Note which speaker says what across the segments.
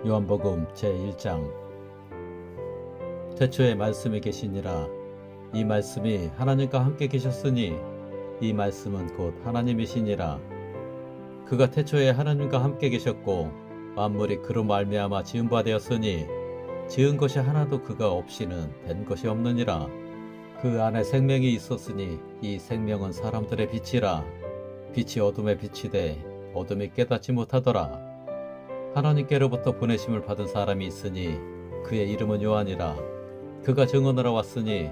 Speaker 1: 요한복음 제1장. 태초에 말씀이 계시니라. 이 말씀이 하나님과 함께 계셨으니 이 말씀은 곧 하나님이시니라. 그가 태초에 하나님과 함께 계셨고 만물이 그로 말미암아 지은 바 되었으니 지은 것이 하나도 그가 없이는 된 것이 없느니라. 그 안에 생명이 있었으니 이 생명은 사람들의 빛이라. 빛이 어둠에 비치되 어둠이 깨닫지 못하더라. 하나님께로부터 보내심을 받은 사람이 있으니 그의 이름은 요한이라. 그가 증언하러 왔으니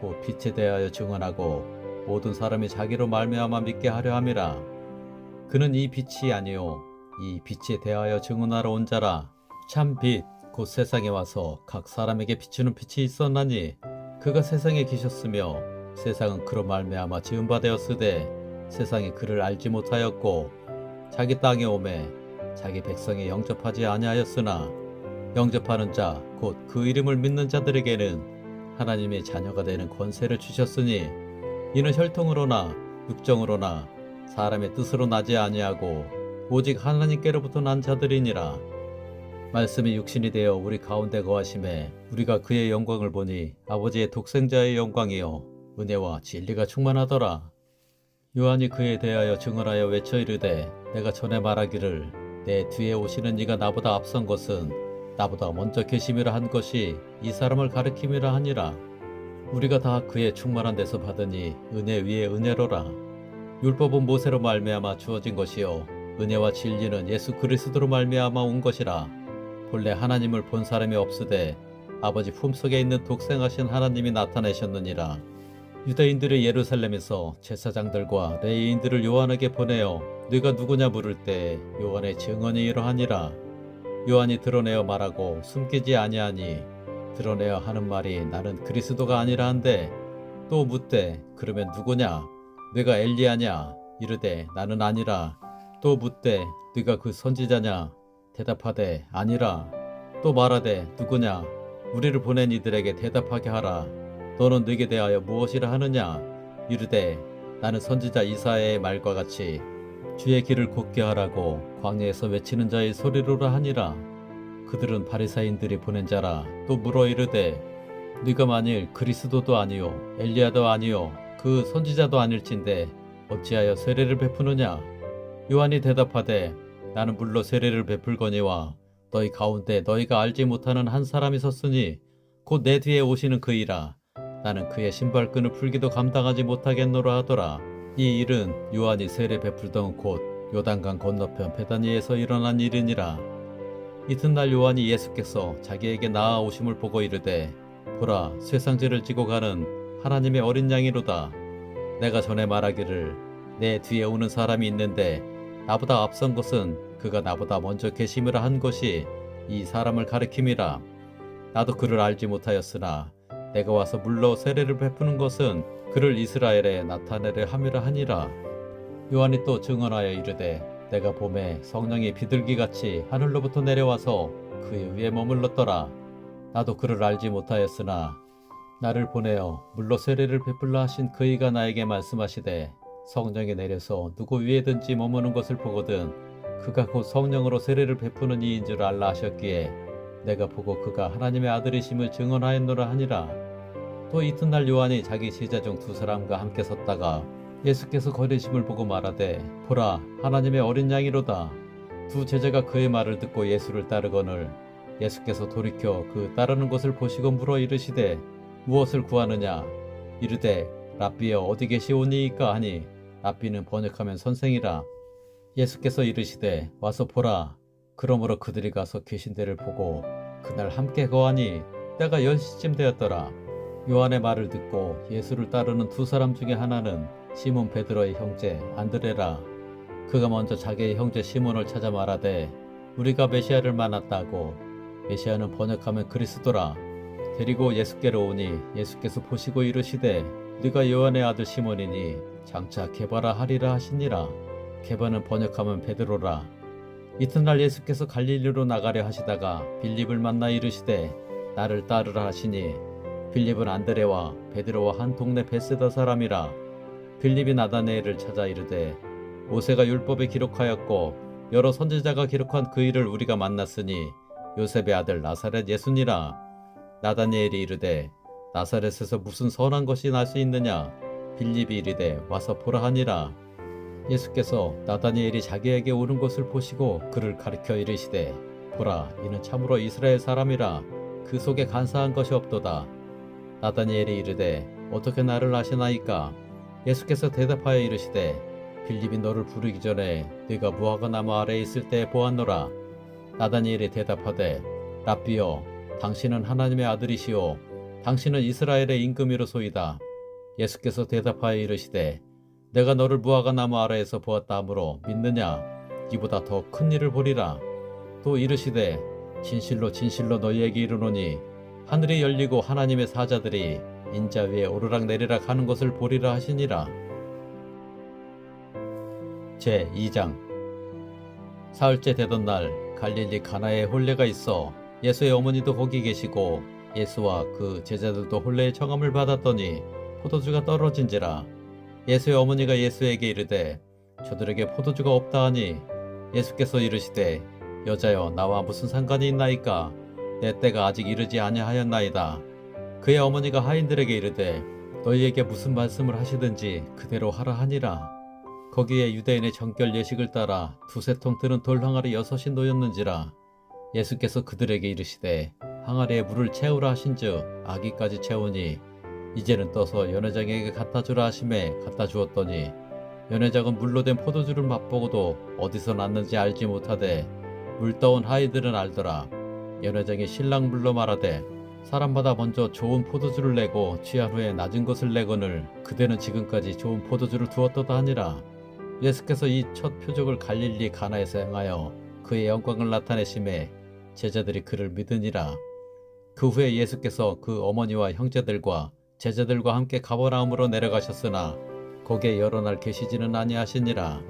Speaker 1: 곧 빛에 대하여 증언하고 모든 사람이 자기로 말미암아 믿게 하려 함이라. 그는 이 빛이 아니요 이 빛에 대하여 증언하러 온 자라. 참 빛 곧 세상에 와서 각 사람에게 비추는 빛이 있었나니 그가 세상에 계셨으며 세상은 그로 말미암아 지은 바 되었으되 세상이 그를 알지 못하였고 자기 땅에 오매 자기 백성이 영접하지 아니하였으나 영접하는 자 곧 그 이름을 믿는 자들에게는 하나님의 자녀가 되는 권세를 주셨으니 이는 혈통으로나 육정으로나 사람의 뜻으로 나지 아니하고 오직 하나님께로부터 난 자들이니라. 말씀이 육신이 되어 우리 가운데 거하심에 우리가 그의 영광을 보니 아버지의 독생자의 영광이요 은혜와 진리가 충만하더라. 요한이 그에 대하여 증언하여 외쳐 이르되 내가 전에 말하기를 내 뒤에 오시는 이가 나보다 앞선 것은 나보다 먼저 계심이라 한 것이 이 사람을 가리킴이라 하니라. 우리가 다 그의 충만한 데서 받으니 은혜 위에 은혜로라. 율법은 모세로 말미암아 주어진 것이요 은혜와 진리는 예수 그리스도로 말미암아 온 것이라. 본래 하나님을 본 사람이 없으되 아버지 품속에 있는 독생하신 하나님이 나타내셨느니라. 유대인들이 예루살렘에서 제사장들과 레위인들을 요한에게 보내어 네가 누구냐 물을 때 요한의 증언이 이러하니라. 요한이 드러내어 말하고 숨기지 아니하니 드러내어 하는 말이 나는 그리스도가 아니라 한데 또 묻되 그러면 누구냐 네가 엘리야냐 이르되 나는 아니라. 또 묻되 네가 그 선지자냐 대답하되 아니라. 또 말하되 누구냐 우리를 보낸 이들에게 대답하게 하라. 너는 네게 대하여 무엇이라 하느냐 이르되 나는 선지자 이사야의 말과 같이 주의 길을 곧게 하라고 광야에서 외치는 자의 소리로라 하니라. 그들은 바리사인들이 보낸 자라. 또 물어 이르되 네가 만일 그리스도도 아니요 엘리야도 아니요 그 선지자도 아닐진데 어찌하여 세례를 베푸느냐. 요한이 대답하되 나는 물로 세례를 베풀거니와 너희 가운데 너희가 알지 못하는 한 사람이 섰으니 곧 내 뒤에 오시는 그이라. 나는 그의 신발끈을 풀기도 감당하지 못하겠노라 하더라. 이 일은 요한이 세례 베풀던 곳 요단강 건너편 베다니에서 일어난 일이니라. 이튿날 요한이 예수께서 자기에게 나아오심을 보고 이르되 보라 쇠상제를 지고 가는 하나님의 어린 양이로다. 내가 전에 말하기를 내 뒤에 오는 사람이 있는데 나보다 앞선 것은 그가 나보다 먼저 계심이라 한 것이 이 사람을 가리킴이라. 나도 그를 알지 못하였으나 내가 와서 물로 세례를 베푸는 것은 그를 이스라엘에 나타내려 함이라 하니라. 요한이 또 증언하여 이르되 내가 봄에 성령이 비둘기같이 하늘로부터 내려와서 그의 위에 머물렀더라. 나도 그를 알지 못하였으나 나를 보내어 물로 세례를 베풀라 하신 그이가 나에게 말씀하시되 성령이 내려서 누구 위에든지 머무는 것을 보거든 그가 곧 성령으로 세례를 베푸는 이인 줄 알라 하셨기에 내가 보고 그가 하나님의 아들이심을 증언하였노라 하니라. 또 이튿날 요한이 자기 제자 중 두 사람과 함께 섰다가 예수께서 거리심을 보고 말하되 보라 하나님의 어린 양이로다. 두 제자가 그의 말을 듣고 예수를 따르거늘 예수께서 돌이켜 그 따르는 것을 보시고 물어 이르시되 무엇을 구하느냐 이르되 랍비여 어디 계시오니이까 하니 랍비는 번역하면 선생이라. 예수께서 이르시되 와서 보라. 그러므로 그들이 가서 계신 데를 보고 그날 함께 거하니 때가 10시쯤 되었더라. 요한의 말을 듣고 예수를 따르는 두 사람 중에 하나는 시몬 베드로의 형제 안드레라. 그가 먼저 자기의 형제 시몬을 찾아 말하되 우리가 메시아를 만났다고. 메시아는 번역하면 그리스도라. 데리고 예수께로 오니 예수께서 보시고 이르시되 네가 요한의 아들 시몬이니 장차 게바라 하리라 하시니라. 게바는 번역하면 베드로라. 이튿날 예수께서 갈릴리로 나가려 하시다가 빌립을 만나 이르시되 나를 따르라 하시니 빌립은 안드레와 베드로와 한 동네 베세다 사람이라. 빌립이 나다네엘을 찾아 이르되 모세가 율법에 기록하였고 여러 선지자가 기록한 그 일을 우리가 만났으니 요셉의 아들 나사렛 예수니라. 나다니엘이 이르되 나사렛에서 무슨 선한 것이 날 수 있느냐. 빌립이 이르되 와서 보라 하니라. 예수께서 나다니엘이 자기에게 오는 것을 보시고 그를 가리켜 이르시되 보라, 이는 참으로 이스라엘 사람이라. 그 속에 간사한 것이 없도다. 나다니엘이 이르되 어떻게 나를 아시나이까. 예수께서 대답하여 이르시되 빌립이 너를 부르기 전에 네가 무화과 나무 아래에 있을 때에 보았노라. 나다니엘이 대답하되 랍비여, 당신은 하나님의 아들이시오. 당신은 이스라엘의 임금이로소이다. 예수께서 대답하여 이르시되 내가 너를 무화과 나무 아래에서 보았다 하므로 믿느냐. 이보다 더 큰 일을 보리라. 또 이르시되 진실로 진실로 너희에게 이르노니 하늘이 열리고 하나님의 사자들이 인자 위에 오르락내리락 하는 것을 보리라 하시니라. 제2장. 사흘째 되던 날 갈릴리 가나에 혼례가 있어 예수의 어머니도 거기 계시고 예수와 그 제자들도 혼례의 청함을 받았더니 포도주가 떨어진지라. 예수의 어머니가 예수에게 이르되 저들에게 포도주가 없다 하니 예수께서 이르시되 여자여, 나와 무슨 상관이 있나이까. 내 때가 아직 이르지 아니하였나이다. 그의 어머니가 하인들에게 이르되 너희에게 무슨 말씀을 하시든지 그대로 하라 하니라. 거기에 유대인의 정결 예식을 따라 두세 통 드는 돌 항아리 6이 놓였는지라. 예수께서 그들에게 이르시되 항아리에 물을 채우라 하신즉 아기까지 채우니 이제는 떠서 연회장에게 갖다 주라 하심에 갖다 주었더니 연회장은 물로 된 포도주를 맛보고도 어디서 났는지 알지 못하되 물 떠온 하인들은 알더라. 연회장이 신랑 불러 말하되 사람마다 먼저 좋은 포도주를 내고 취한 후에 낮은 것을 내거늘 그대는 지금까지 좋은 포도주를 두었도다 하니라. 예수께서 이 첫 표적을 갈릴리 가나에서 행하여 그의 영광을 나타내심에 제자들이 그를 믿으니라. 그 후에 예수께서 그 어머니와 형제들과 제자들과 함께 가버나움으로 내려가셨으나 거기에 여러 날 계시지는 아니하시니라.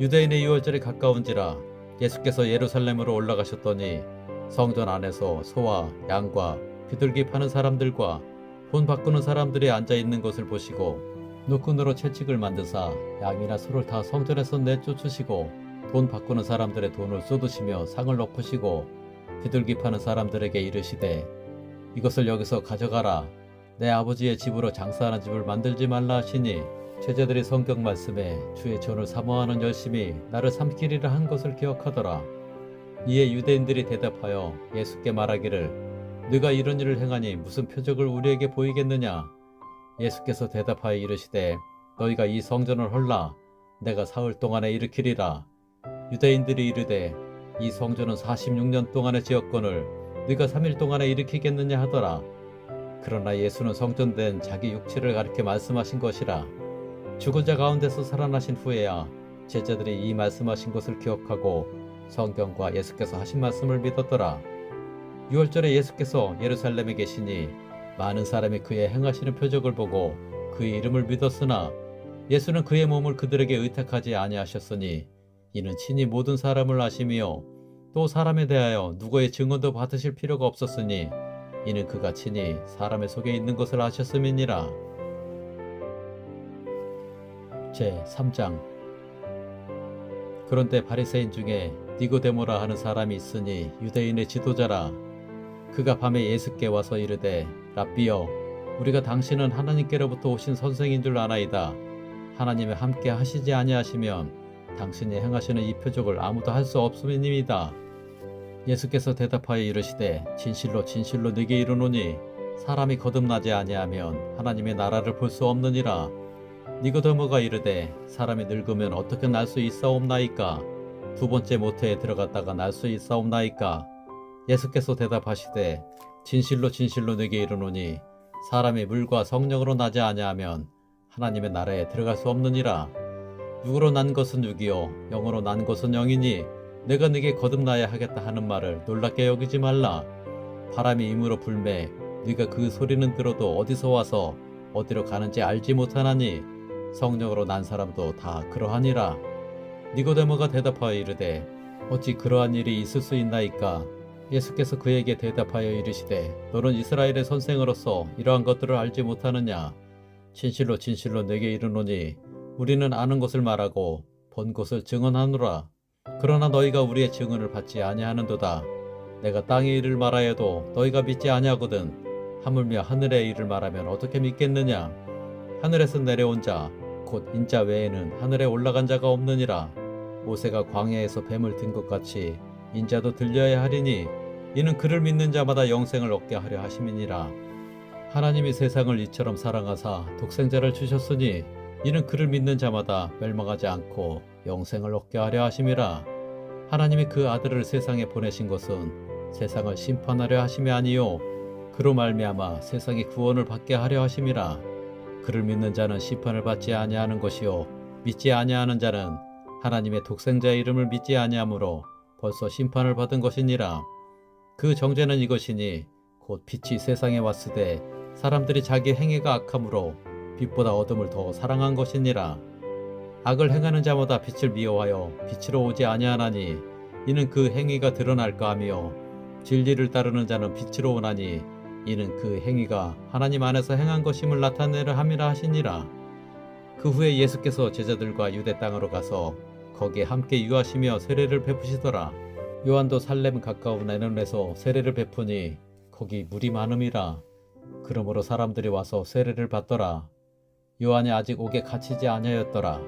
Speaker 1: 유대인의 유월절이 가까운지라. 예수께서 예루살렘으로 올라가셨더니 성전 안에서 소와 양과 비둘기 파는 사람들과 돈 바꾸는 사람들이 앉아있는 것을 보시고 노끈으로 채찍을 만드사 양이나 소를 다 성전에서 내쫓으시고 돈 바꾸는 사람들의 돈을 쏟으시며 상을 엎으시고 비둘기 파는 사람들에게 이르시되 이것을 여기서 가져가라. 내 아버지의 집으로 장사하는 집을 만들지 말라 하시니 제자들이 성경 말씀에 주의 전을 사모하는 열심이 나를 삼키리라 한 것을 기억하더라. 이에 유대인들이 대답하여 예수께 말하기를 네가 이런 일을 행하니 무슨 표적을 우리에게 보이겠느냐. 예수께서 대답하여 이르시되 너희가 이 성전을 헐라. 내가 사흘 동안에 일으키리라. 유대인들이 이르되 이 성전은 46년 동안에 지었거늘 네가 3일 동안에 일으키겠느냐 하더라. 그러나 예수는 성전된 자기 육체를 가리켜 말씀하신 것이라. 죽은 자 가운데서 살아나신 후에야 제자들이 이 말씀하신 것을 기억하고 성경과 예수께서 하신 말씀을 믿었더라. 유월절에 예수께서 예루살렘에 계시니 많은 사람이 그의 행하시는 표적을 보고 그의 이름을 믿었으나 예수는 그의 몸을 그들에게 의탁하지 아니하셨으니 이는 친히 모든 사람을 아심이요 또 사람에 대하여 누구의 증언도 받으실 필요가 없었으니 이는 그가 친히 사람의 속에 있는 것을 아셨음이니라. 제3장. 그런데 바리새인 중에 니고데모라 하는 사람이 있으니 유대인의 지도자라. 그가 밤에 예수께 와서 이르되 랍비여, 우리가 당신은 하나님께로부터 오신 선생인 줄 아나이다. 하나님이 함께 하시지 아니하시면 당신이 행하시는 이 표적을 아무도 할 수 없음이니이다. 예수께서 대답하여 이르시되 진실로 진실로 네게 이르노니 사람이 거듭나지 아니하면 하나님의 나라를 볼 수 없느니라. 니고데모가 이르되 사람이 늙으면 어떻게 날 수 있사옵나이까? 두 번째 모태에 들어갔다가 날 수 있사옵나이까? 예수께서 대답하시되 진실로 진실로 네게 이르노니 사람이 물과 성령으로 나지 아니하면 하나님의 나라에 들어갈 수 없느니라. 육으로 난 것은 육이요 영으로 난 것은 영이니 내가 네게 거듭나야 하겠다 하는 말을 놀랍게 여기지 말라. 바람이 임으로 불매 네가 그 소리는 들어도 어디서 와서 어디로 가는지 알지 못하나니 성령으로 난 사람도 다 그러하니라. 니고데모가 대답하여 이르되 어찌 그러한 일이 있을 수 있나이까? 예수께서 그에게 대답하여 이르시되 너는 이스라엘의 선생으로서 이러한 것들을 알지 못하느냐? 진실로 진실로 내게 이르노니 우리는 아는 것을 말하고 본 것을 증언하노라. 그러나 너희가 우리의 증언을 받지 아니하는도다. 내가 땅의 일을 말하여도 너희가 믿지 아니하거든. 하물며 하늘의 일을 말하면 어떻게 믿겠느냐? 하늘에서 내려온 자 곧 인자 외에는 하늘에 올라간 자가 없느니라. 모세가 광야에서 뱀을 든 것 같이 인자도 들려야 하리니 이는 그를 믿는 자마다 영생을 얻게 하려 하심이니라. 하나님이 세상을 이처럼 사랑하사 독생자를 주셨으니 이는 그를 믿는 자마다 멸망하지 않고 영생을 얻게 하려 하심이라. 하나님이 그 아들을 세상에 보내신 것은 세상을 심판하려 하심이 아니요 그로 말미암아 세상이 구원을 받게 하려 하심이라. 그를 믿는 자는 심판을 받지 아니하는 것이요 믿지 아니하는 자는 하나님의 독생자의 이름을 믿지 아니하므로 벌써 심판을 받은 것이니라. 그 정죄는 이것이니 곧 빛이 세상에 왔으되 사람들이 자기 행위가 악함으로 빛보다 어둠을 더 사랑한 것이니라. 악을 행하는 자마다 빛을 미워하여 빛으로 오지 아니하나니 이는 그 행위가 드러날까 하며 진리를 따르는 자는 빛으로 오나니 이는 그 행위가 하나님 안에서 행한 것임을 나타내려 함이라 하시니라. 그 후에 예수께서 제자들과 유대 땅으로 가서 거기에 함께 유하시며 세례를 베푸시더라. 요한도 살렘 가까운 에논에서 세례를 베푸니 거기 물이 많음이라. 그러므로 사람들이 와서 세례를 받더라. 요한이 아직 옥에 갇히지 아니하였더라.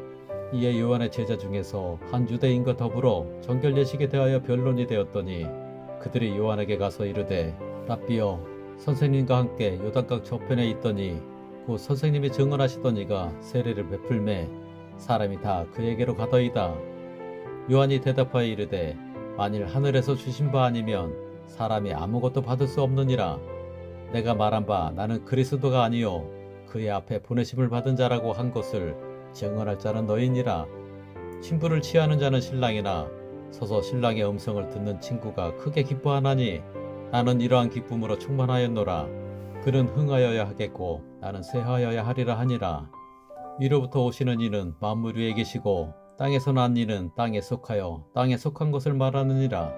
Speaker 1: 이에 요한의 제자 중에서 한 유대인과 더불어 정결 예식에 대하여 변론이 되었더니 그들이 요한에게 가서 이르되 랍비여 선생님과 함께 요단강 저편에 있더니 곧 선생님이 증언하시던 이가 세례를 베풀매 사람이 다 그에게로 가더이다. 요한이 대답하여 이르되 만일 하늘에서 주신 바 아니면 사람이 아무것도 받을 수 없느니라. 내가 말한 바 나는 그리스도가 아니요 그의 앞에 보내심을 받은 자라고 한 것을 증언할 자는 너희니라. 신부를 취하는 자는 신랑이나 서서 신랑의 음성을 듣는 친구가 크게 기뻐하나니 나는 이러한 기쁨으로 충만하였노라. 그는 흥하여야 하겠고 나는 쇠하여야 하리라 하니라. 위로부터 오시는 이는 만물 위에 계시고 땅에서 난 이는 땅에 속하여 땅에 속한 것을 말하느니라.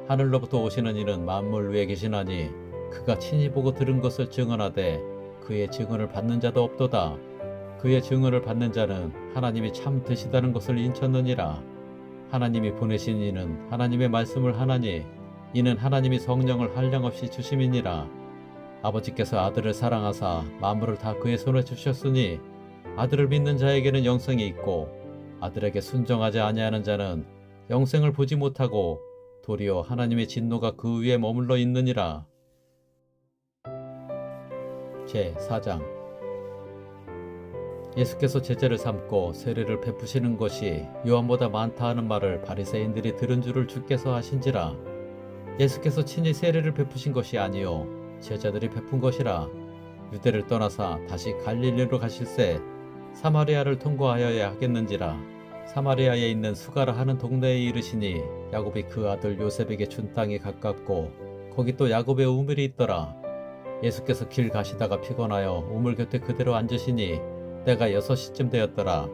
Speaker 1: 하늘로부터 오시는 이는 만물 위에 계시나니 그가 친히 보고 들은 것을 증언하되 그의 증언을 받는 자도 없도다. 그의 증언을 받는 자는 하나님이 참 되시다는 것을 인쳤느니라. 하나님이 보내신 이는 하나님의 말씀을 하나니 이는 하나님이 성령을 한량없이 주심이니라. 아버지께서 아들을 사랑하사 만물을 다 그의 손에 주셨으니 아들을 믿는 자에게는 영생이 있고 아들에게 순종하지 아니하는 자는 영생을 보지 못하고 도리어 하나님의 진노가 그 위에 머물러 있느니라. 제4장 예수께서 제자를 삼고 세례를 베푸시는 것이 요한보다 많다 하는 말을 바리새인들이 들은 줄을 주께서 아신지라. 예수께서 친히 세례를 베푸신 것이 아니요 제자들이 베푼 것이라. 유대를 떠나사 다시 갈릴리로 가실새 사마리아를 통과하여야 하겠는지라. 사마리아에 있는 수가라 하는 동네에 이르시니 야곱이 그 아들 요셉에게 준 땅이 가깝고 거기 또 야곱의 우물이 있더라. 예수께서 길 가시다가 피곤하여 우물 곁에 그대로 앉으시니 때가 6시쯤 되었더라.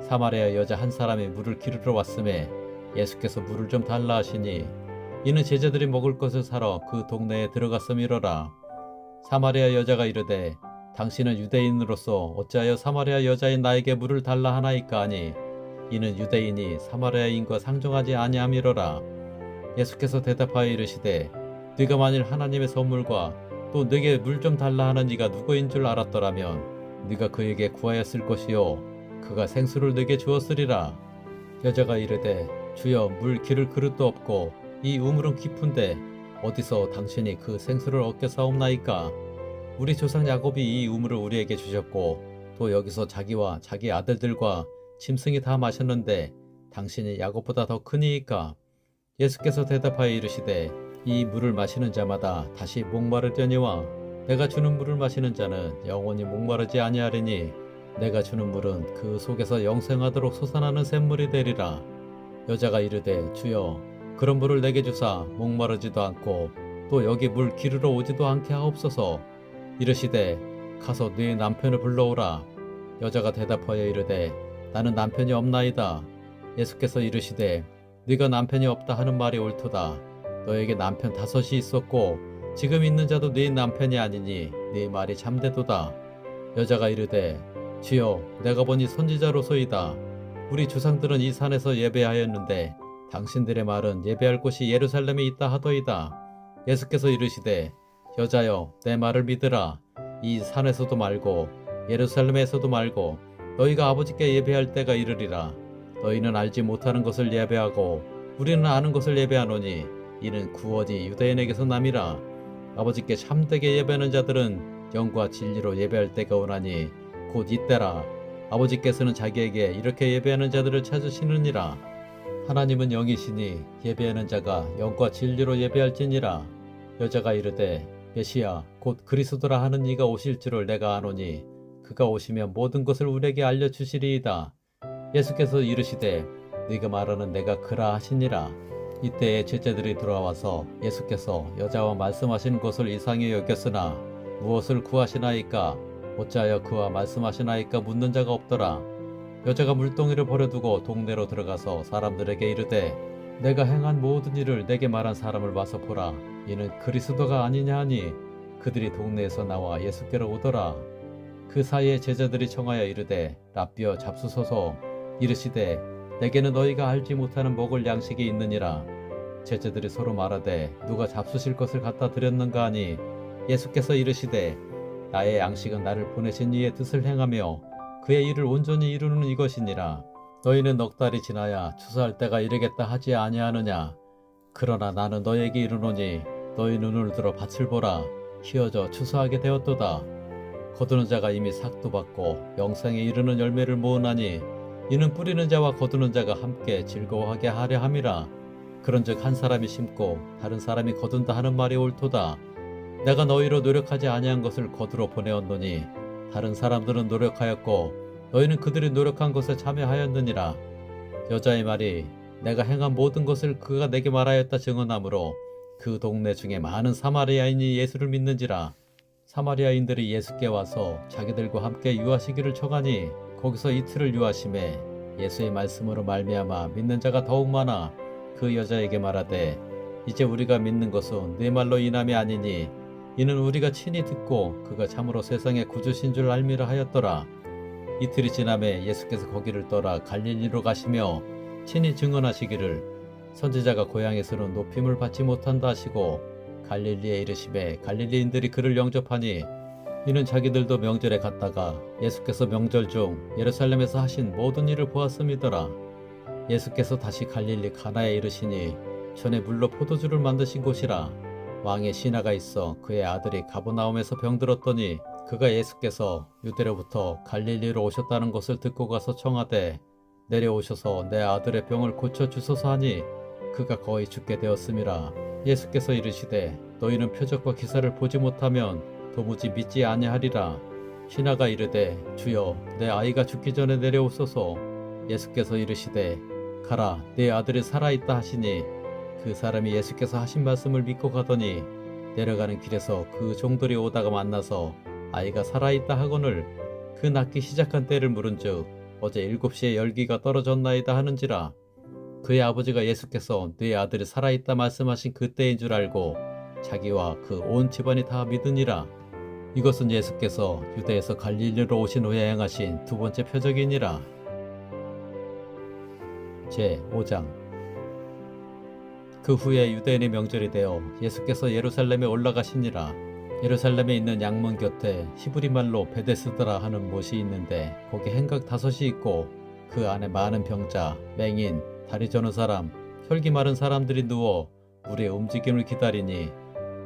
Speaker 1: 사마리아 여자 한 사람이 물을 기르러 왔음에 예수께서 물을 좀 달라 하시니 이는 제자들이 먹을 것을 사러 그 동네에 들어갔음이로라. 사마리아 여자가 이르되 당신은 유대인으로서 어찌하여 사마리아 여자인 나에게 물을 달라 하나이까 하니 이는 유대인이 사마리아인과 상종하지 아니함이로라. 예수께서 대답하여 이르시되 네가 만일 하나님의 선물과 또 네게 물 좀 달라 하는 이가 누구인 줄 알았더라면 네가 그에게 구하였을 것이요 그가 생수를 네게 주었으리라. 여자가 이르되 주여 물 기를 그릇도 없고 이 우물은 깊은데 어디서 당신이 그 생수를 얻겠사옵나이까. 우리 조상 야곱이 이 우물을 우리에게 주셨고 또 여기서 자기와 자기 아들들과 짐승이 다 마셨는데 당신이 야곱보다 더 크니이까. 예수께서 대답하여 이르시되 이 물을 마시는 자마다 다시 목마르려니와 내가 주는 물을 마시는 자는 영원히 목마르지 아니하리니 내가 주는 물은 그 속에서 영생하도록 솟아나는 샘물이 되리라. 여자가 이르되 주여 그런 물을 내게 주사 목마르지도 않고 또 여기 물 기르러 오지도 않게 하옵소서. 이르시되 가서 네 남편을 불러오라. 여자가 대답하여 이르되 나는 남편이 없나이다. 예수께서 이르시되 네가 남편이 없다 하는 말이 옳도다. 너에게 남편 5이 있었고 지금 있는 자도 네 남편이 아니니 네 말이 참되도다. 여자가 이르되 주여 내가 보니 선지자로소이다. 우리 조상들은 이 산에서 예배하였는데 당신들의 말은 예배할 곳이 예루살렘에 있다 하더이다. 예수께서 이르시되 여자여 내 말을 믿으라. 이 산에서도 말고 예루살렘에서도 말고 너희가 아버지께 예배할 때가 이르리라. 너희는 알지 못하는 것을 예배하고 우리는 아는 것을 예배하노니 이는 구원이 유대인에게서 남이라. 아버지께 참되게 예배하는 자들은 영과 진리로 예배할 때가 오나니 곧 이때라. 아버지께서는 자기에게 이렇게 예배하는 자들을 찾으시느니라. 하나님은 영이시니 예배하는 자가 영과 진리로 예배할지니라. 여자가 이르되 메시아 곧 그리스도라 하는 이가 오실 줄을 내가 아노니 그가 오시면 모든 것을 우리에게 알려주시리이다. 예수께서 이르시되 네가 말하는 내가 그라 하시니라. 이때에 제자들이 돌아와서 예수께서 여자와 말씀하신 것을 이상히 여겼으나 무엇을 구하시나이까 어찌하여 그와 말씀하시나이까 묻는 자가 없더라. 여자가 물동이를 버려두고 동네로 들어가서 사람들에게 이르되 내가 행한 모든 일을 내게 말한 사람을 와서 보라. 이는 그리스도가 아니냐 하니 그들이 동네에서 나와 예수께로 오더라. 그 사이에 제자들이 청하여 이르되 랍비여 잡수소서. 이르시되 내게는 너희가 알지 못하는 먹을 양식이 있느니라. 제자들이 서로 말하되 누가 잡수실 것을 갖다 드렸는가 하니 예수께서 이르시되 나의 양식은 나를 보내신 이의 뜻을 행하며 그의 일을 온전히 이루는 이것이니라. 너희는 넉 달이 지나야 추수할 때가 이르겠다 하지 아니하느냐. 그러나 나는 너희에게 이르노니 너희 눈을 들어 밭을 보라. 휘어져 추수하게 되었도다. 거두는 자가 이미 삭도 받고 영생에 이르는 열매를 모으나니 이는 뿌리는 자와 거두는 자가 함께 즐거워하게 하려 함이라. 그런즉 한 사람이 심고 다른 사람이 거둔다 하는 말이 옳도다. 내가 너희로 노력하지 아니한 것을 거두러 보내었노니 다른 사람들은 노력하였고 너희는 그들이 노력한 것에 참여하였느니라. 여자의 말이 내가 행한 모든 것을 그가 내게 말하였다 증언하므로 그 동네 중에 많은 사마리아인이 예수를 믿는지라. 사마리아인들이 예수께 와서 자기들과 함께 유하시기를 청하니 거기서 이틀을 유하심에 예수의 말씀으로 말미암아 믿는 자가 더욱 많아 그 여자에게 말하되 이제 우리가 믿는 것은 네 말로 인함이 아니니 이는 우리가 친히 듣고 그가 참으로 세상의 구주신 줄 알미라 하였더라. 이틀이 지남에 예수께서 거기를 떠나 갈릴리로 가시며 친히 증언하시기를 선지자가 고향에서는 높임을 받지 못한다 하시고 갈릴리에 이르시매 갈릴리인들이 그를 영접하니 이는 자기들도 명절에 갔다가 예수께서 명절 중 예루살렘에서 하신 모든 일을 보았음이더라. 예수께서 다시 갈릴리 가나에 이르시니 전에 물로 포도주를 만드신 곳이라. 왕의 신하가 있어 그의 아들이 가버나움에서 병들었더니 그가 예수께서 유대로부터 갈릴리로 오셨다는 것을 듣고 가서 청하되 내려오셔서 내 아들의 병을 고쳐주소서 하니 그가 거의 죽게 되었음이라. 예수께서 이르시되 너희는 표적과 기사를 보지 못하면 도무지 믿지 아니하리라. 신하가 이르되 주여 내 아이가 죽기 전에 내려오소서. 예수께서 이르시되 가라 내 아들이 살아있다 하시니 그 사람이 예수께서 하신 말씀을 믿고 가더니 내려가는 길에서 그 종들이 오다가 만나서 아이가 살아있다 하거늘 그 낳기 시작한 때를 물은즉 어제 7시에 열기가 떨어졌나이다 하는지라. 그의 아버지가 예수께서 네 아들이 살아있다 말씀하신 그때인 줄 알고 자기와 그 온 집안이 다 믿으니라. 이것은 예수께서 유대에서 갈릴리로 오신 후에 행하신 두 번째 표적이니라. 제5장 그 후에 유대인의 명절이 되어 예수께서 예루살렘에 올라가시니라. 예루살렘에 있는 양문 곁에 히브리 말로 베데스다라 하는 못이 있는데 거기 행각 5이 있고 그 안에 많은 병자, 맹인, 다리 저는 사람, 혈기 마른 사람들이 누워 물의 움직임을 기다리니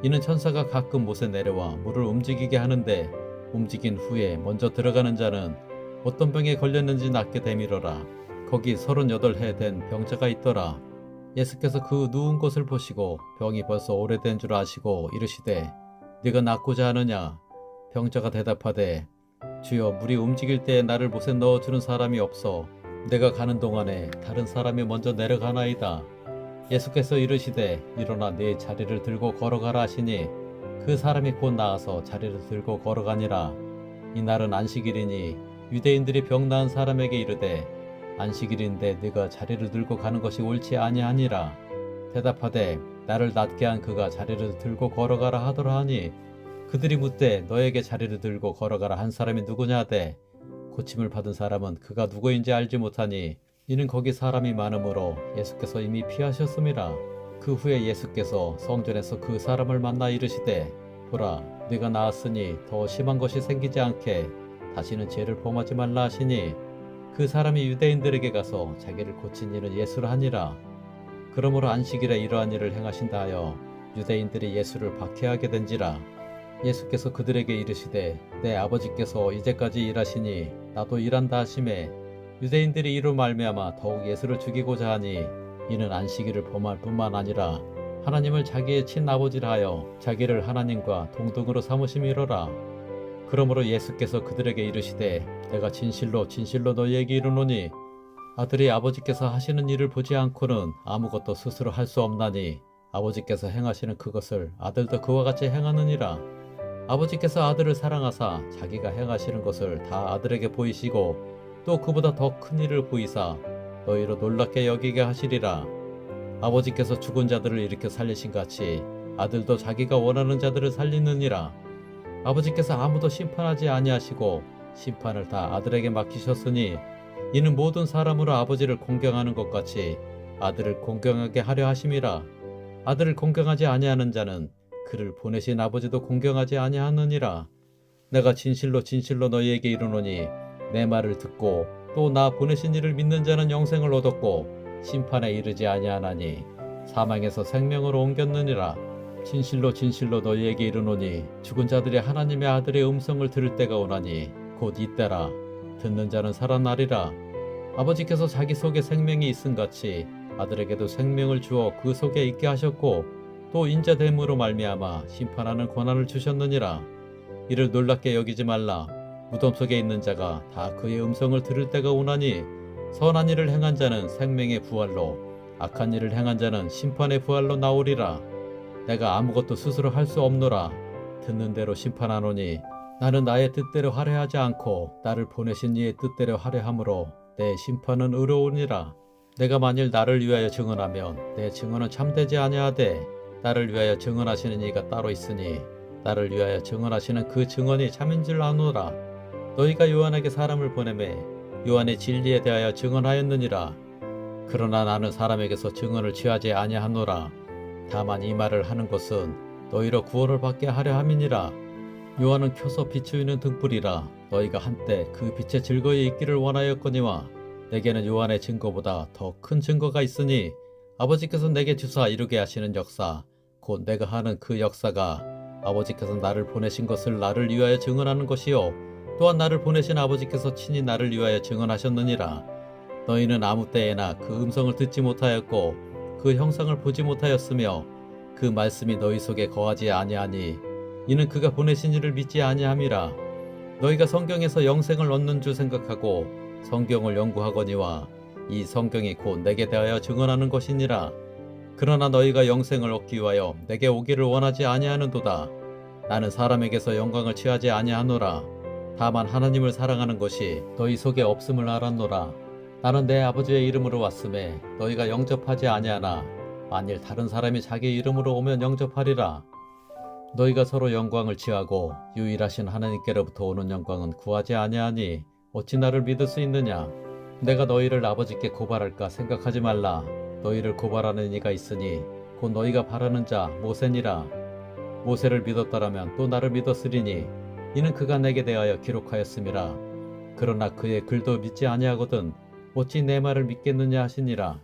Speaker 1: 이는 천사가 가끔 못에 내려와 물을 움직이게 하는데 움직인 후에 먼저 들어가는 자는 어떤 병에 걸렸는지 낫게 되밀어라. 거기 38해 된 병자가 있더라. 예수께서 그 누운 것을 보시고 병이 벌써 오래된 줄 아시고 이르시되 네가 낫고자 하느냐? 병자가 대답하되 주여 물이 움직일 때에 나를 못에 넣어주는 사람이 없어 내가 가는 동안에 다른 사람이 먼저 내려가나이다. 예수께서 이르시되 일어나 네 자리를 들고 걸어가라 하시니 그 사람이 곧 나아서 자리를 들고 걸어가니라. 이날은 안식일이니 유대인들이 병 나은 사람에게 이르되 안식일인데 네가 자리를 들고 가는 것이 옳지 아니하니라. 대답하되 나를 낫게 한 그가 자리를 들고 걸어가라 하더라 하니 그들이 묻되 너에게 자리를 들고 걸어가라 한 사람이 누구냐 하되 고침을 받은 사람은 그가 누구인지 알지 못하니 이는 거기 사람이 많으므로 예수께서 이미 피하셨음이라. 그 후에 예수께서 성전에서 그 사람을 만나 이르시되 보라 네가 나았으니 더 심한 것이 생기지 않게 다시는 죄를 범하지 말라 하시니 그 사람이 유대인들에게 가서 자기를 고친 이는 예수라 하니라. 그러므로 안식일에 이러한 일을 행하신다 하여 유대인들이 예수를 박해하게 된지라. 예수께서 그들에게 이르시되 내 아버지께서 이제까지 일하시니 나도 일한다 하시매 유대인들이 이로 말미암아 더욱 예수를 죽이고자 하니 이는 안식일을 범할 뿐만 아니라 하나님을 자기의 친아버지라 하여 자기를 하나님과 동등으로 삼으심이로라. 그러므로 예수께서 그들에게 이르시되 내가 진실로 진실로 너희에게 이르노니 아들이 아버지께서 하시는 일을 보지 않고는 아무것도 스스로 할 수 없나니 아버지께서 행하시는 그것을 아들도 그와 같이 행하느니라. 아버지께서 아들을 사랑하사 자기가 행하시는 것을 다 아들에게 보이시고 또 그보다 더 큰 일을 보이사 너희로 놀랍게 여기게 하시리라. 아버지께서 죽은 자들을 일으켜 살리신 같이 아들도 자기가 원하는 자들을 살리느니라. 아버지께서 아무도 심판하지 아니하시고 심판을 다 아들에게 맡기셨으니 이는 모든 사람으로 아버지를 공경하는 것 같이 아들을 공경하게 하려 하심이라. 아들을 공경하지 아니하는 자는 그를 보내신 아버지도 공경하지 아니하느니라. 내가 진실로 진실로 너희에게 이르노니 내 말을 듣고 또 나 보내신 이를 믿는 자는 영생을 얻었고 심판에 이르지 아니하나니 사망에서 생명으로 옮겼느니라. 진실로 진실로 너희에게 이르노니 죽은 자들이 하나님의 아들의 음성을 들을 때가 오나니 곧 이때라. 듣는 자는 살아나리라. 아버지께서 자기 속에 생명이 있음같이 아들에게도 생명을 주어 그 속에 있게 하셨고 또 인자됨으로 말미암아 심판하는 권한을 주셨느니라. 이를 놀랍게 여기지 말라. 무덤 속에 있는 자가 다 그의 음성을 들을 때가 오나니 선한 일을 행한 자는 생명의 부활로 악한 일을 행한 자는 심판의 부활로 나오리라. 내가 아무것도 스스로 할 수 없노라. 듣는 대로 심판하노니 나는 나의 뜻대로 하려 하지 않고 나를 보내신 이의 뜻대로 하려 함으로 내 심판은 의로우니라. 내가 만일 나를 위하여 증언하면 내 증언은 참되지 아니하되 나를 위하여 증언하시는 이가 따로 있으니 나를 위하여 증언하시는 그 증언이 참인 줄 아노라. 너희가 요한에게 사람을 보내매 요한의 진리에 대하여 증언하였느니라. 그러나 나는 사람에게서 증언을 취하지 아니하노라. 다만 이 말을 하는 것은 너희로 구원을 받게 하려 함이니라. 요한은 켜서 비추이는 등불이라. 너희가 한때 그 빛에 즐거이 있기를 원하였거니와 내게는 요한의 증거보다 더 큰 증거가 있으니 아버지께서 내게 주사 이루게 하시는 역사 곧 내가 하는 그 역사가 아버지께서 나를 보내신 것을 나를 위하여 증언하는 것이요 또한 나를 보내신 아버지께서 친히 나를 위하여 증언하셨느니라. 너희는 아무 때에나 그 음성을 듣지 못하였고 그 형상을 보지 못하였으며 그 말씀이 너희 속에 거하지 아니하니 이는 그가 보내신 이를 믿지 아니함이라. 너희가 성경에서 영생을 얻는 줄 생각하고 성경을 연구하거니와 이 성경이 곧 내게 대하여 증언하는 것이니라. 그러나 너희가 영생을 얻기 위하여 내게 오기를 원하지 아니하는도다. 나는 사람에게서 영광을 취하지 아니하노라. 다만 하나님을 사랑하는 것이 너희 속에 없음을 알았노라. 나는 내 아버지의 이름으로 왔음에 너희가 영접하지 아니하나 만일 다른 사람이 자기 이름으로 오면 영접하리라. 너희가 서로 영광을 취하고 유일하신 하나님께로부터 오는 영광은 구하지 아니하니 어찌 나를 믿을 수 있느냐. 내가 너희를 아버지께 고발할까 생각하지 말라. 너희를 고발하는 이가 있으니 곧 너희가 바라는 자 모세니라. 모세를 믿었더라면 또 나를 믿었으리니 이는 그가 내게 대하여 기록하였음이라. 그러나 그의 글도 믿지 아니하거든 어찌 내 말을 믿겠느냐 하시니라.